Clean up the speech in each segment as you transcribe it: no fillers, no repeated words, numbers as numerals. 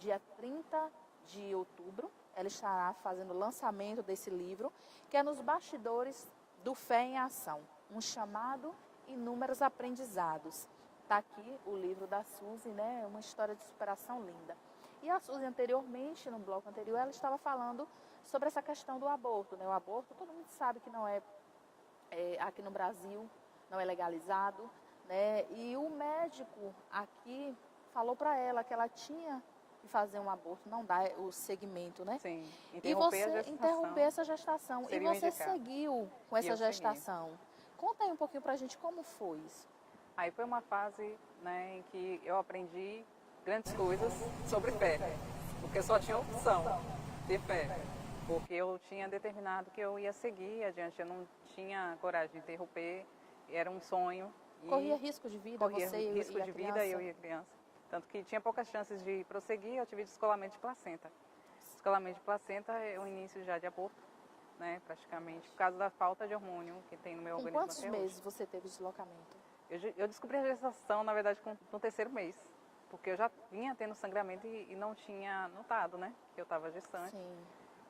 dia 30 de outubro, ela estará fazendo o lançamento desse livro, que é Nos Bastidores do Fé em Ação, um chamado e inúmeros aprendizados. Está aqui o livro da Suzy, né? Uma história de superação linda. E a Suzy anteriormente, no bloco anterior, ela estava falando sobre essa questão do aborto, né? O aborto, todo mundo sabe que não é aqui no Brasil, não é legalizado, né? E o médico aqui falou para ela que ela tinha que fazer um aborto, não dá o segmento, né? Sim, E você interromper essa gestação. E você seguiu com essa gestação. Conta aí um pouquinho pra gente como foi isso. Aí foi uma fase, né, em que eu aprendi grandes coisas sobre fé, porque eu só tinha opção de fé, porque eu tinha determinado que eu ia seguir adiante, eu não tinha coragem de interromper, era um sonho. Corria risco de vida, corria você risco e a de criança? vida, eu e a criança. Tanto que tinha poucas chances de prosseguir, eu tive descolamento de placenta. Descolamento de placenta é o início já de aborto, né, praticamente, por causa da falta de hormônio que tem no meu organismo até hoje. Com quantos meses você teve deslocamento? Eu descobri a gestação, na verdade, no terceiro mês, porque eu já vinha tendo sangramento e não tinha notado, né, que eu estava gestante. Sim.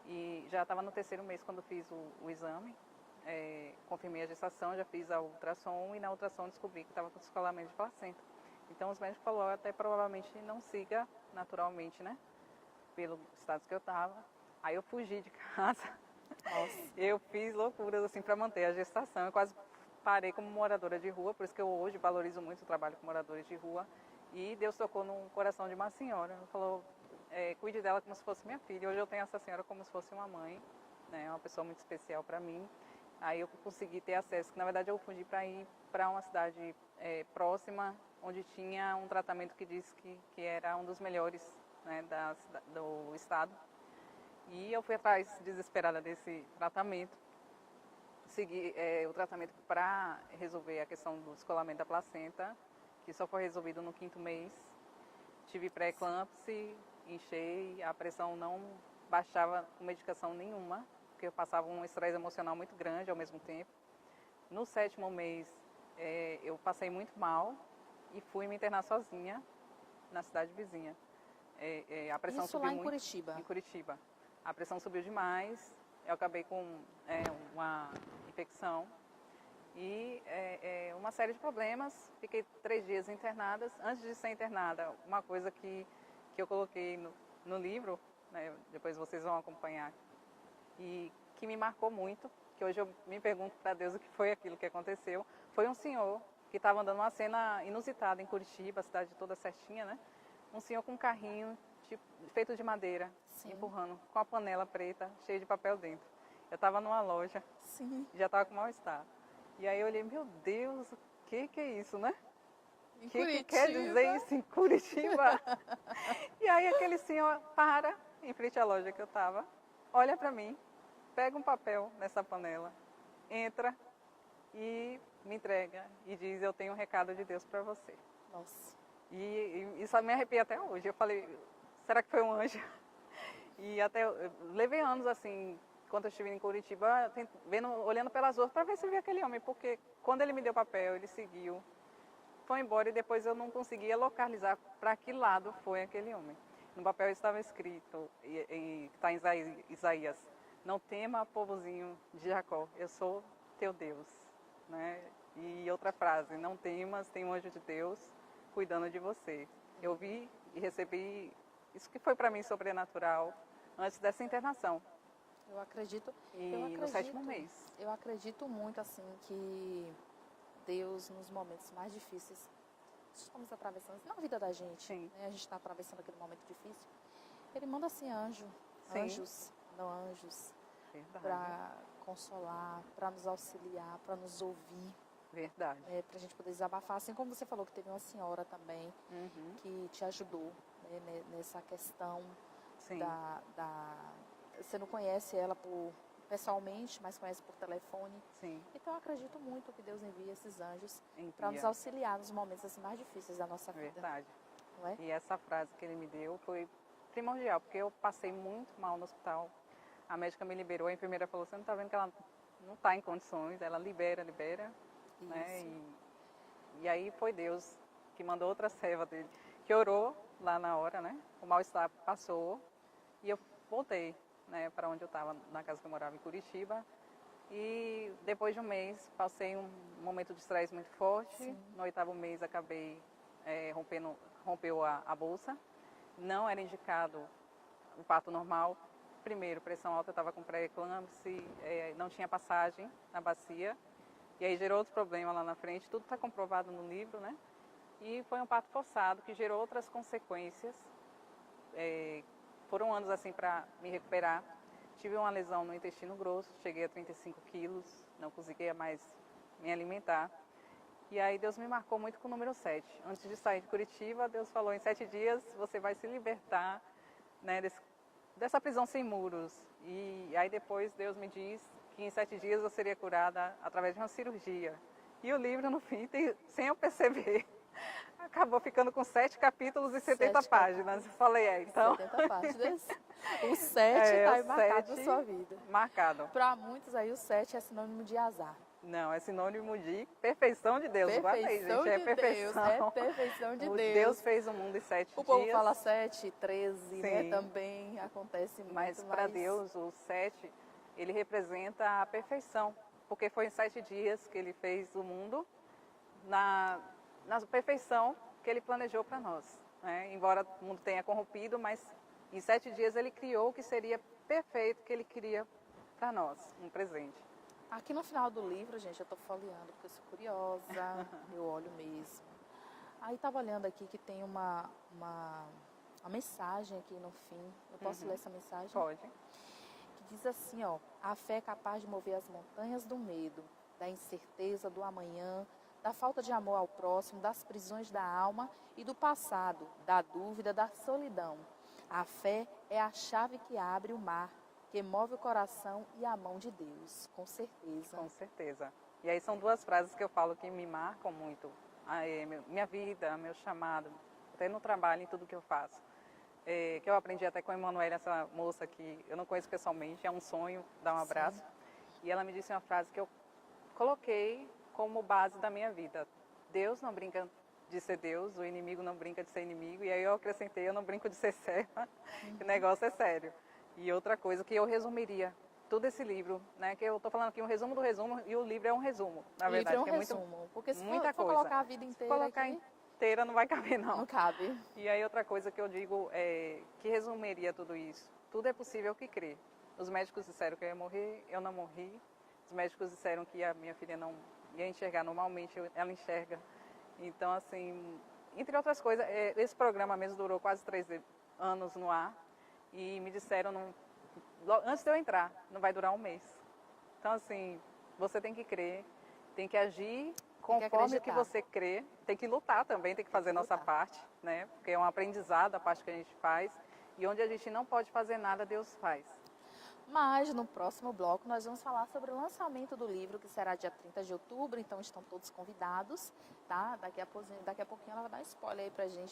E já estava no terceiro mês quando fiz o exame, confirmei a gestação, já fiz a ultrassom e na ultrassom descobri que estava com descolamento de placenta. Então os médicos falaram, até provavelmente não siga naturalmente, né, pelo status que eu estava. Aí eu fugi de casa. Nossa. Eu fiz loucuras assim para manter a gestação, eu quase parei como moradora de rua, por isso que eu hoje valorizo muito o trabalho com moradores de rua. E Deus tocou no coração de uma senhora, falou, cuide dela como se fosse minha filha. Hoje eu tenho essa senhora como se fosse uma mãe, né, uma pessoa muito especial para mim. Aí eu consegui ter acesso, que na verdade eu fugi para ir para uma cidade próxima, onde tinha um tratamento que disse que era um dos melhores, né, do estado. E eu fui atrás desesperada desse tratamento. Segui o tratamento para resolver a questão do descolamento da placenta, que só foi resolvido no 5º mês. Tive pré-eclâmpsia, inchei, a pressão não baixava com medicação nenhuma, porque eu passava um estresse emocional muito grande ao mesmo tempo. No 7º mês, eu passei muito mal e fui me internar sozinha na cidade vizinha. A pressão Isso subiu lá em muito. Curitiba? Em Curitiba. A pressão subiu demais, eu acabei com uma infecção e uma série de problemas. Fiquei 3 dias internadas. Antes de ser internada, uma coisa que eu coloquei no livro, né, depois vocês vão acompanhar, e que me marcou muito, que hoje eu me pergunto para Deus o que foi aquilo que aconteceu, foi um senhor que estava andando uma cena inusitada em Curitiba, a cidade toda certinha, né? Um senhor com um carrinho feito de madeira, Sim. empurrando, com a panela preta, cheia de papel dentro. Eu estava numa loja, Sim. já estava com mal-estar. E aí eu olhei, meu Deus, o que é isso, né? O que quer dizer isso em Curitiba? E aí aquele senhor para em frente à loja que eu estava, olha para mim, pega um papel nessa panela, entra e me entrega e diz, eu tenho um recado de Deus para você. Nossa. E isso me arrepia até hoje. Eu falei, será que foi um anjo? E até eu levei anos assim, quando eu estive em Curitiba, olhando pelas ruas para ver se eu via aquele homem, porque quando ele me deu o papel, ele seguiu, foi embora e depois eu não conseguia localizar para que lado foi aquele homem. No papel estava escrito, e está em Isaías, não tema, povozinho de Jacó, eu sou teu Deus. Né? E outra frase, não temas, tem um anjo de Deus cuidando de você. Eu vi e recebi isso que foi para mim sobrenatural antes dessa internação. Eu acredito. No 7º mês. Eu acredito muito assim que Deus, nos momentos mais difíceis, estamos atravessando, na vida da gente, né? A gente está atravessando aquele momento difícil, Ele manda assim anjos para consolar, para nos auxiliar, para nos ouvir. Verdade. Para a gente poder desabafar, assim como você falou que teve uma senhora também que te ajudou, né, nessa questão. Sim. Você não conhece ela pessoalmente, mas conhece por telefone. Sim. Então eu acredito muito que Deus envia esses anjos para nos auxiliar nos momentos assim, mais difíceis da nossa vida. Verdade. Não é? E essa frase que ele me deu foi primordial, porque eu passei muito mal no hospital. A médica me liberou, a enfermeira falou, você não está vendo que ela não está em condições, ela libera. Né? E aí foi Deus que mandou outra serva dele, que orou, lá na hora, né? O mal-estar passou e eu voltei, né, para onde eu estava, na casa que eu morava em Curitiba. E depois de um mês, passei um momento de estresse muito forte. Sim. No 8º mês, acabei rompeu a bolsa. Não era indicado o parto normal. Primeiro, pressão alta, eu estava com pré-eclâmpsia, não tinha passagem na bacia. E aí gerou outro problema lá na frente. Tudo está comprovado no livro, né? E foi um parto forçado que gerou outras consequências. Foram anos assim para me recuperar. Tive uma lesão no intestino grosso, cheguei a 35 quilos, não conseguia mais me alimentar. E aí Deus me marcou muito com o número 7. Antes de sair de Curitiba, Deus falou, em 7 dias você vai se libertar, né, dessa prisão sem muros. E aí depois Deus me diz que em 7 dias eu seria curada através de uma cirurgia. E o livro, no fim, sem eu perceber, acabou ficando com 7 capítulos e 70 páginas. Eu falei, então... 70 páginas. O 7 está aí marcado na sua vida. Marcado. Para muitos aí o 7 é sinônimo de azar. Não, é sinônimo de perfeição de Deus. Perfeição gente, é perfeição. Deus, é perfeição de Deus. Deus fez o mundo em 7 dias. O povo fala 7, 13, né? Sim. Também acontece muito. Mas para Deus, o 7, ele representa a perfeição. Porque foi em 7 dias que ele fez o mundo na perfeição que ele planejou para nós. Né? Embora o mundo tenha corrompido, mas em 7 dias ele criou o que seria perfeito que ele queria para nós, um presente. Aqui no final do livro, gente, eu estou folheando porque eu sou curiosa, eu olho mesmo. Aí estava olhando aqui que tem uma mensagem aqui no fim. Eu posso ler essa mensagem? Pode. Que diz assim, ó: a fé é capaz de mover as montanhas do medo, da incerteza do amanhã, da falta de amor ao próximo, das prisões da alma e do passado, da dúvida, da solidão. A fé é a chave que abre o mar, que move o coração e a mão de Deus, com certeza. Com certeza. E aí são 2 frases que eu falo que me marcam muito. Minha vida, meu chamado, até no trabalho, em tudo que eu faço. Que eu aprendi até com a Emanuela, essa moça que eu não conheço pessoalmente, é um sonho dar um abraço. E ela me disse uma frase que eu coloquei como base da minha vida. Deus não brinca de ser Deus, o inimigo não brinca de ser inimigo. E aí eu acrescentei, eu não brinco de ser serva, que o negócio é sério. E outra coisa que eu resumiria todo esse livro, né? Que eu estou falando aqui um resumo do resumo e o livro é um resumo, na verdade. O livro é um resumo, resumo, porque se muita for coisa. colocar a vida inteira colocar aqui, inteira não vai caber, não. não cabe. E aí outra coisa que eu digo que resumiria tudo isso. Tudo é possível que crê. Os médicos disseram que eu ia morrer, eu não morri. Os médicos disseram que a minha filha não ia enxergar normalmente, ela enxerga. Então, assim, entre outras coisas, esse programa mesmo durou quase 3 anos no ar. E me disseram, antes de eu entrar, não vai durar um mês. Então, assim, você tem que crer, tem que agir conforme o que você crê. Tem que lutar também, tem que fazer nossa parte, né? Porque é um aprendizado a parte que a gente faz. E onde a gente não pode fazer nada, Deus faz. Mas no próximo bloco nós vamos falar sobre o lançamento do livro, que será dia 30 de outubro, então estão todos convidados, tá? Daqui a pouquinho ela vai dar spoiler aí pra gente